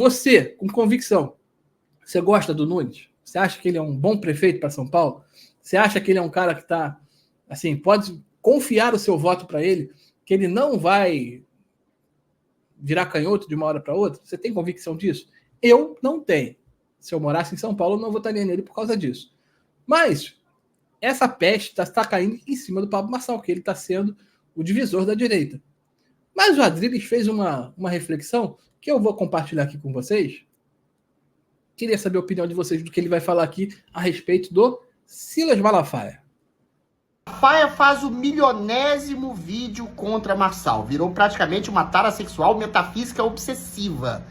Você, com convicção, você gosta do Nunes? Você acha que ele é um bom prefeito para São Paulo? Você acha que ele é um cara que está, assim, pode confiar o seu voto para ele, que ele não vai virar canhoto de uma hora para outra? Você tem convicção disso? Eu não tenho. Se eu morasse em São Paulo, eu não votaria nele por causa disso. Mas essa peste está caindo em cima do Pablo Marçal, que ele está sendo o divisor da direita. Mas o Adriles fez uma reflexão que eu vou compartilhar aqui com vocês. Queria saber a opinião de vocês do que ele vai falar aqui a respeito do Silas Malafaia. Malafaia faz o milionésimo vídeo contra Marçal. Virou praticamente uma tara sexual metafísica obsessiva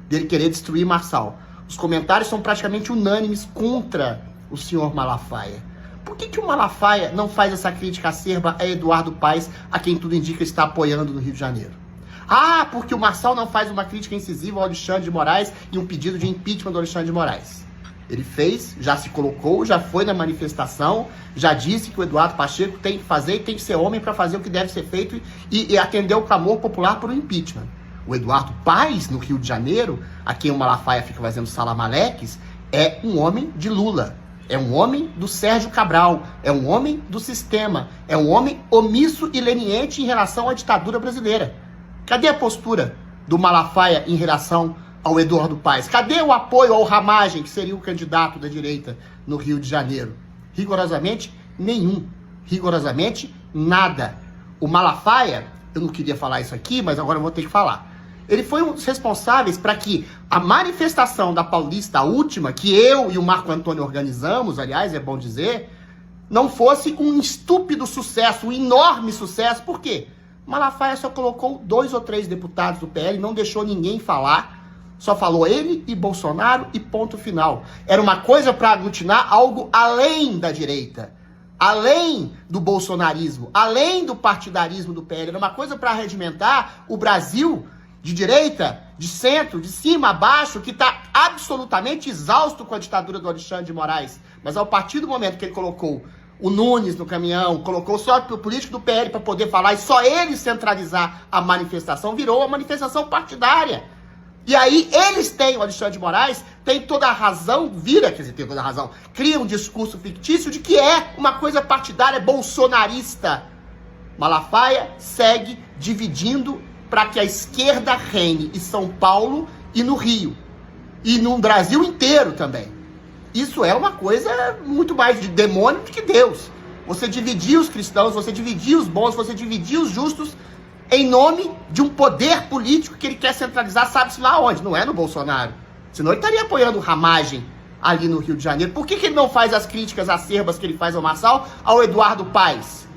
dele querer destruir Marçal. Os comentários são praticamente unânimes contra o senhor Malafaia. Por que o Malafaia não faz essa crítica acerba a Eduardo Paes, a quem tudo indica está apoiando no Rio de Janeiro? Ah, porque o Marçal não faz uma crítica incisiva ao Alexandre de Moraes e um pedido de impeachment do Alexandre de Moraes. Ele fez, já se colocou, já foi na manifestação, já disse que o Eduardo Pacheco tem que fazer e tem que ser homem para fazer o que deve ser feito e atender o clamor popular por um impeachment. O Eduardo Paes, no Rio de Janeiro, a quem o Malafaia fica fazendo salamaleques, é um homem de Lula. É um homem do Sérgio Cabral, é um homem do sistema, é um homem omisso e leniente em relação à ditadura brasileira. Cadê a postura do Malafaia em relação ao Eduardo Paes? Cadê o apoio ao Ramagem, que seria o candidato da direita no Rio de Janeiro? Rigorosamente nenhum. Rigorosamente nada. O Malafaia, eu não queria falar isso aqui, mas agora eu vou ter que falar. Ele foi um dos responsáveis para que a manifestação da Paulista, a última, que eu e o Marco Antônio organizamos, aliás, é bom dizer, não fosse um estúpido sucesso, um enorme sucesso. Por quê? Malafaia só colocou 2 ou 3 deputados do PL, não deixou ninguém falar, só falou ele e Bolsonaro e ponto final. Era uma coisa para aglutinar algo além da direita, além do bolsonarismo, além do partidarismo do PL. Era uma coisa para arregimentar o Brasil de direita, de centro, de cima a baixo, que está absolutamente exausto com a ditadura do Alexandre de Moraes. Mas a partir do momento que ele colocou o Nunes no caminhão, colocou só o político do PL para poder falar e só ele centralizar a manifestação, virou uma manifestação partidária. E aí eles têm, o Alexandre de Moraes tem toda a razão, tem toda a razão, cria um discurso fictício de que é uma coisa partidária bolsonarista. Malafaia segue dividindo para que a esquerda reine em São Paulo e no Rio. E no Brasil inteiro também. Isso é uma coisa muito mais de demônio do que Deus. Você dividir os cristãos, você dividir os bons, você dividir os justos em nome de um poder político que ele quer centralizar, sabe-se lá onde. Não é no Bolsonaro. Senão ele estaria apoiando Ramagem ali no Rio de Janeiro. Por que ele não faz as críticas acerbas que ele faz ao Marçal, ao Eduardo Paes,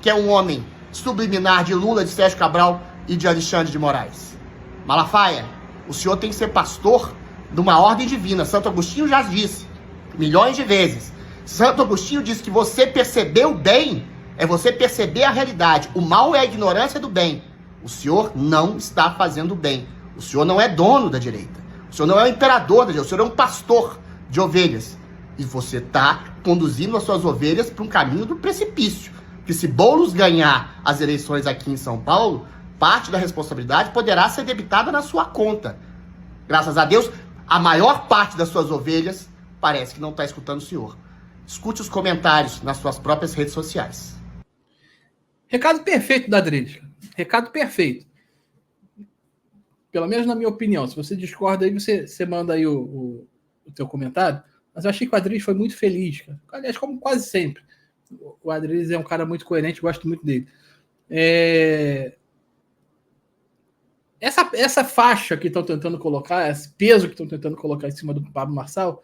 que é um homem subliminar de Lula, de Sérgio Cabral e de Alexandre de Moraes? Malafaia, o senhor tem que ser pastor de uma ordem divina. Santo Agostinho já disse milhões de vezes. Santo Agostinho diz que você perceber o bem é você perceber a realidade. O mal é a ignorância do bem. O senhor não está fazendo o bem. O senhor não é dono da direita. O senhor não é o imperador da direita. O senhor é um pastor de ovelhas. E você está conduzindo as suas ovelhas para um caminho do precipício. Porque se Boulos ganhar as eleições aqui em São Paulo, parte da responsabilidade poderá ser debitada na sua conta. Graças a Deus, a maior parte das suas ovelhas parece que não está escutando o senhor. Escute os comentários nas suas próprias redes sociais. Recado perfeito da Adriles. Recado perfeito. Pelo menos na minha opinião. Se você discorda aí, você manda aí o teu comentário. Mas eu achei que o Adriles foi muito feliz, cara. Aliás, como quase sempre. O Adriles é um cara muito coerente, gosto muito dele. Essa faixa que estão tentando colocar, esse peso que estão tentando colocar em cima do Pablo Marçal,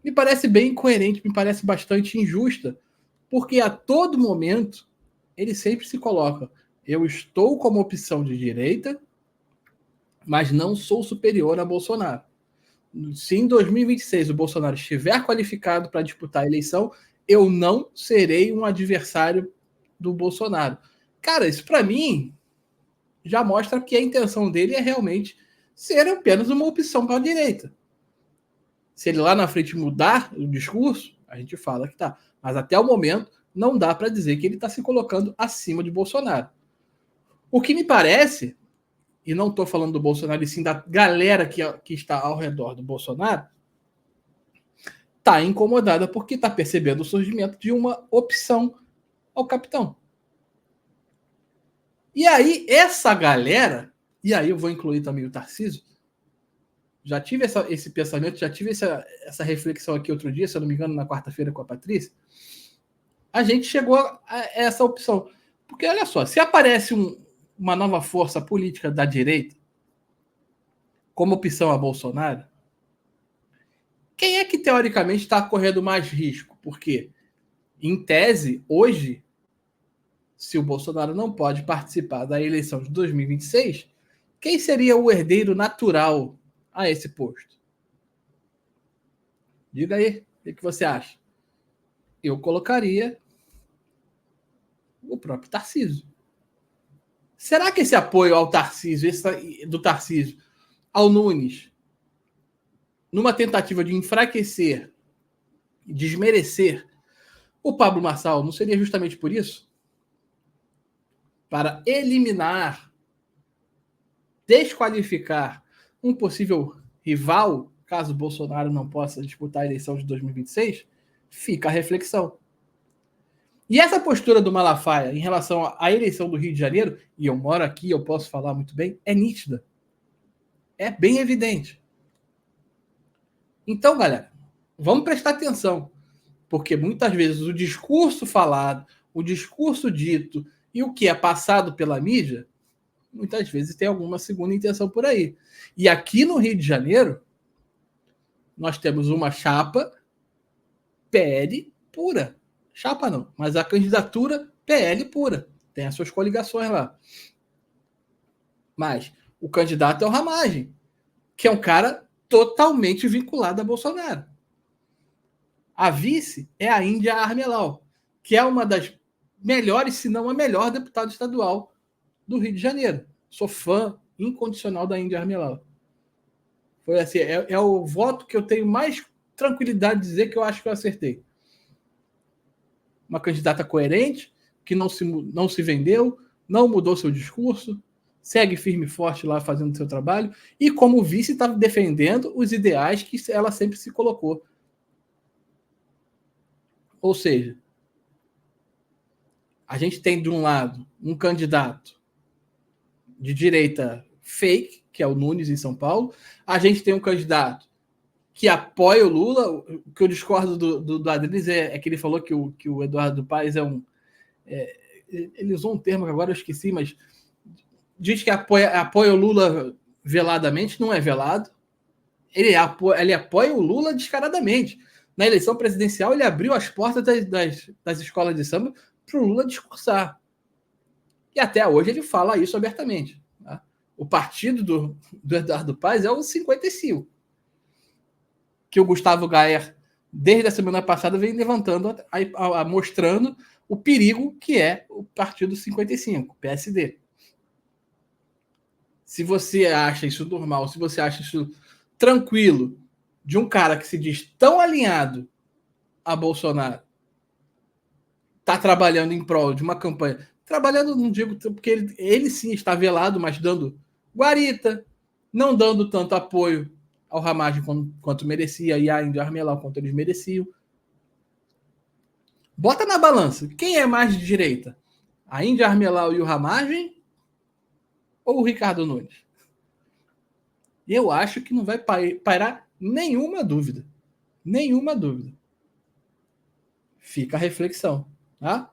me parece bem incoerente, me parece bastante injusta, porque a todo momento ele sempre se coloca: eu estou como opção de direita, mas não sou superior a Bolsonaro. Se em 2026 o Bolsonaro estiver qualificado para disputar a eleição, eu não serei um adversário do Bolsonaro. Cara, isso para mim já mostra que a intenção dele é realmente ser apenas uma opção para a direita. Se ele lá na frente mudar o discurso, a gente fala que tá. Mas até o momento, não dá para dizer que ele está se colocando acima de Bolsonaro. O que me parece e não estou falando do Bolsonaro, e sim da galera que está ao redor do Bolsonaro, está incomodada porque está percebendo o surgimento de uma opção ao capitão. E aí, essa galera, e aí eu vou incluir também o Tarcísio, já tive esse pensamento, já tive essa reflexão aqui outro dia, se eu não me engano, na quarta-feira com a Patrícia, a gente chegou a essa opção. Porque, olha só, se aparece uma nova força política da direita, como opção a Bolsonaro, quem é que, teoricamente, está correndo mais risco? Porque, em tese, hoje, se o Bolsonaro não pode participar da eleição de 2026, quem seria o herdeiro natural a esse posto? Diga aí, o que você acha? Eu colocaria o próprio Tarcísio. Será que esse apoio ao Tarcísio, do Tarcísio ao Nunes, numa tentativa de enfraquecer, desmerecer o Pablo Marçal, não seria justamente por isso? Para eliminar, desqualificar um possível rival, caso Bolsonaro não possa disputar a eleição de 2026? Fica a reflexão. E essa postura do Malafaia em relação à eleição do Rio de Janeiro, e eu moro aqui, eu posso falar muito bem, é nítida. É bem evidente. Então, galera, vamos prestar atenção, porque muitas vezes o discurso falado, o discurso dito e o que é passado pela mídia, muitas vezes tem alguma segunda intenção por aí. E aqui no Rio de Janeiro, nós temos uma chapa PL pura. Chapa não, mas a candidatura PL pura. Tem as suas coligações lá. Mas o candidato é o Ramagem, que é um cara totalmente vinculado a Bolsonaro. A vice é a Índia Armelau, que é uma das melhores, se não a melhor deputada estadual do Rio de Janeiro. Sou fã incondicional da Índia Armelau. Foi assim, é o voto que eu tenho mais tranquilidade de dizer que eu acho que eu acertei. Uma candidata coerente, que não se vendeu, não mudou seu discurso, segue firme e forte lá fazendo seu trabalho, e como vice está defendendo os ideais que ela sempre se colocou. Ou seja, a gente tem de um lado um candidato de direita fake, que é o Nunes em São Paulo, a gente tem um candidato que apoia o Lula. O que eu discordo do Adriles é que ele falou que o Eduardo Paes é um... ele usou um termo que agora eu esqueci, mas diz que apoia o Lula veladamente, não é velado. Ele apoia o Lula descaradamente. Na eleição presidencial, ele abriu as portas das escolas de samba para o Lula discursar. E até hoje ele fala isso abertamente. Tá? O partido do Eduardo Paes é o 55. Que o Gustavo Gayer, desde a semana passada, vem levantando, mostrando o perigo que é o partido 55, PSD. Se você acha isso normal, se você acha isso tranquilo, de um cara que se diz tão alinhado a Bolsonaro, está trabalhando em prol de uma campanha, trabalhando, não digo porque ele sim está velado, mas dando guarita, não dando tanto apoio ao Ramagem quanto merecia, e a Índia Armelau quanto eles mereciam. Bota na balança, quem é mais de direita? A Índia Armelau e o Ramagem ou o Ricardo Nunes? Eu acho que não vai pairar nenhuma dúvida. Nenhuma dúvida. Fica a reflexão, tá?